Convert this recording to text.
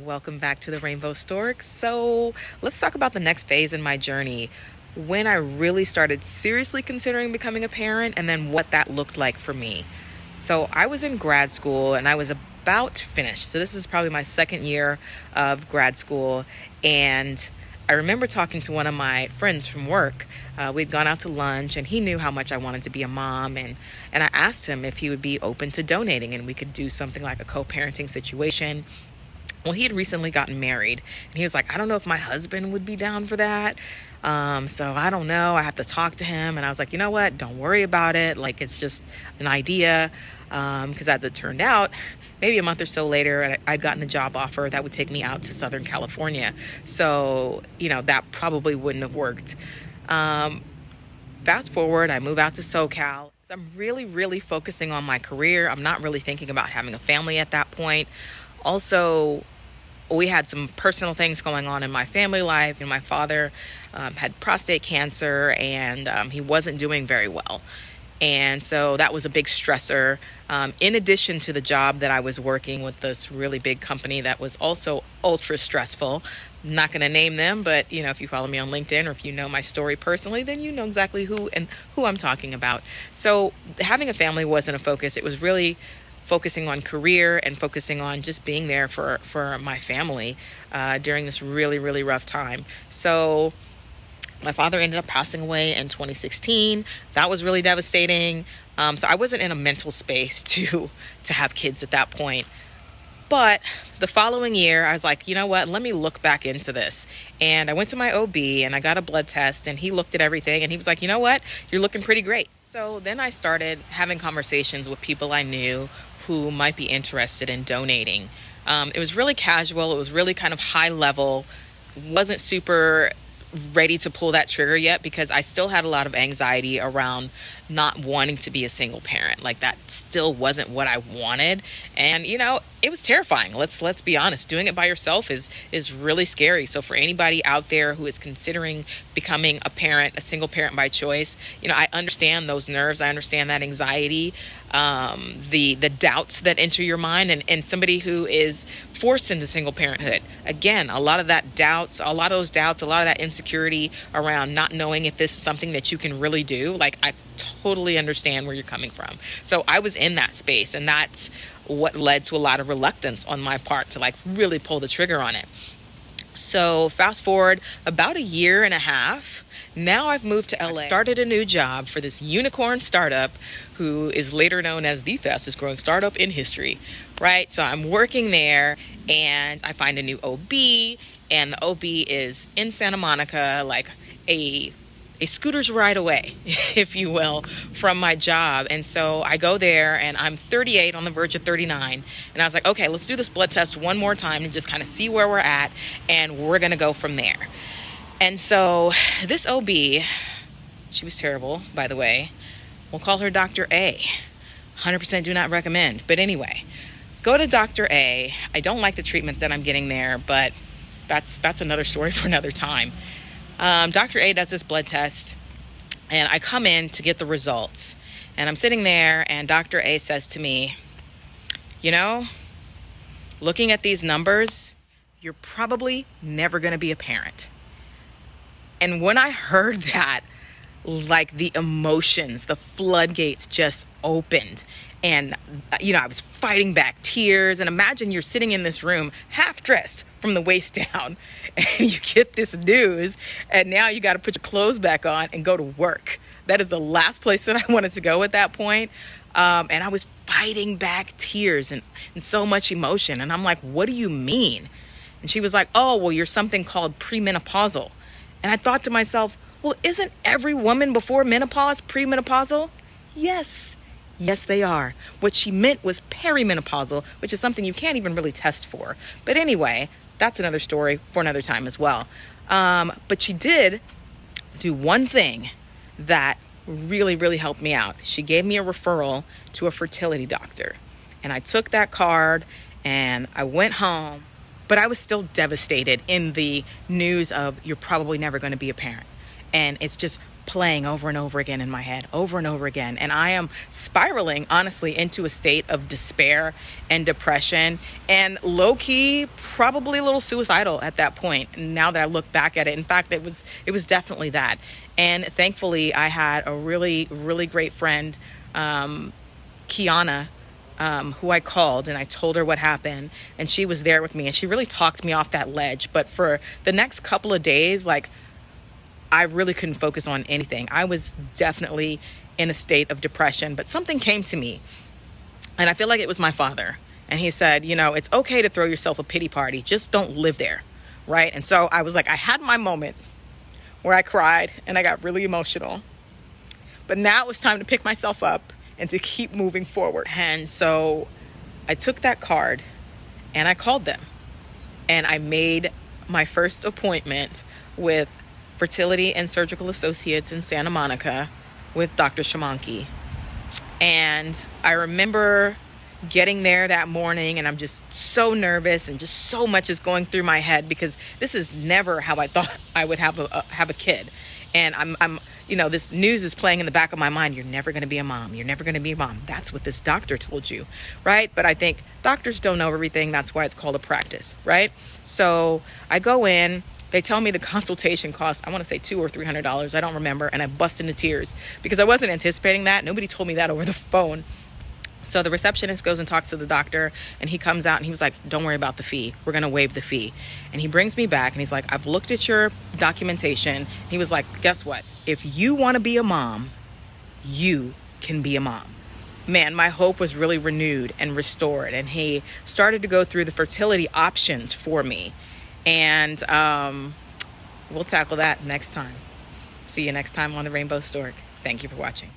Welcome back to the Rainbow Stork. So let's talk about the next phase in my journey. When I really started seriously considering becoming a parent and then what that looked like for me. So I was in grad school and I was about to finish. So this is probably my second year of grad school. And I remember talking to one of my friends from work. We'd gone out to lunch and he knew how much I wanted to be a mom. And I asked him if he would be open to donating and we could do something like a co-parenting situation. Well, he had recently gotten married and he was like, I don't know if my husband would be down for that. So I don't know. I have to talk to him. And I was like, you know what? Don't worry about it. Like, it's just an idea. Because as it turned out, maybe a month or so later, I'd gotten a job offer that would take me out to Southern California. So, that probably wouldn't have worked. Fast forward, I move out to SoCal. So I'm really, really focusing on my career. I'm not really thinking about having a family at that point. Also, we had some personal things going on in my family life. My father had prostate cancer and he wasn't doing very well. And so that was a big stressor. In addition to the job that I was working with this really big company that was also ultra stressful. I'm not going to name them, but if you follow me on LinkedIn or if you know my story personally, then you know exactly who I'm talking about. So having a family wasn't a focus. It was really focusing on career and focusing on just being there for my family during this really, really rough time. So my father ended up passing away in 2016. That was really devastating. So I wasn't in a mental space to have kids at that point. But the following year, I was like, you know what? Let me look back into this. And I went to my OB and I got a blood test and he looked at everything and he was like, you know what? You're looking pretty great. So then I started having conversations with people I knew who might be interested in donating. It was really casual. It was really kind of high level. Wasn't super ready to pull that trigger yet because I still had a lot of anxiety around not wanting to be a single parent. Like that still wasn't what I wanted. And it was terrifying. Let's be honest. Doing it by yourself is really scary. So for anybody out there who is considering becoming a parent, a single parent by choice, I understand those nerves. I understand that anxiety, the doubts that enter your mind, and somebody who is forced into single parenthood. Again, a lot of those doubts, a lot of that insecurity around not knowing if this is something that you can really do. Like, I totally understand where you're coming from. So I was in that space, and that's what led to a lot of reluctance on my part to really pull the trigger on it. So fast forward about a year and a half. Now I've moved to LA. I started a new job for this unicorn startup who is later known as the fastest growing startup in history, right? So I'm working there and I find a new OB, and the OB is in Santa Monica, like a scooter's ride away, if you will, from my job. And so I go there and I'm 38 on the verge of 39. And I was like, okay, let's do this blood test one more time and just kind of see where we're at. And we're going to go from there. And so this OB, she was terrible, by the way. We'll call her Dr. A. 100% do not recommend. But anyway, go to Dr. A. I don't like the treatment that I'm getting there, but that's another story for another time. Dr. A does this blood test and I come in to get the results, and I'm sitting there and Dr. A says to me, looking at these numbers, you're probably never going to be a parent. And when I heard that, the emotions, the floodgates just opened. And, I was fighting back tears. And imagine you're sitting in this room half dressed from the waist down and you get this news and now you got to put your clothes back on and go to work. That is the last place that I wanted to go at that point. And I was fighting back tears and so much emotion. And I'm like, what do you mean? And she was like, oh, well, you're something called premenopausal. And I thought to myself, well, isn't every woman before menopause premenopausal? Yes, they are. What she meant was perimenopausal, which is something you can't even really test for. But anyway, that's another story for another time as well. But she did do one thing that really, really helped me out. She gave me a referral to a fertility doctor. And I took that card and I went home. But I was still devastated in the news of you're probably never going to be a parent. and it's just playing over and over again in my head, over and over again. And I am spiraling, honestly, into a state of despair and depression, and low-key, probably a little suicidal at that point. Now that I look back at it, in fact, it was definitely that. And thankfully, I had a really, really great friend, Kiana, who I called, and I told her what happened, and she was there with me, and she really talked me off that ledge. But for the next couple of days, like, I really couldn't focus on anything. I was definitely in a state of depression, but something came to me, and I feel like it was my father. And he said, you know, it's okay to throw yourself a pity party. Just don't live there, right? And so I was like, I had my moment where I cried and I got really emotional. But now it was time to pick myself up and to keep moving forward. And so I took that card and I called them. And I made my first appointment with Fertility and Surgical Associates in Santa Monica with Dr. Shamanki. And I remember getting there that morning, and I'm just so nervous, and just so much is going through my head, because this is never how I thought I would have a kid. And I'm you know, this news is playing in the back of my mind. You're never going to be a mom. You're never going to be a mom. That's what this doctor told you, right? But I think doctors don't know everything. That's why it's called a practice, right? So I go in. They tell me the consultation costs, I want to say $200 or $300. I don't remember. And I bust into tears because I wasn't anticipating that. Nobody told me that over the phone. So the receptionist goes and talks to the doctor, and he comes out and he was like, don't worry about the fee. We're going to waive the fee. And he brings me back and he's like, I've looked at your documentation. He was like, guess what? If you want to be a mom, you can be a mom. Man, my hope was really renewed and restored. And he started to go through the fertility options for me. And we'll tackle that next time. See you next time on the Rainbow Stork. Thank you for watching.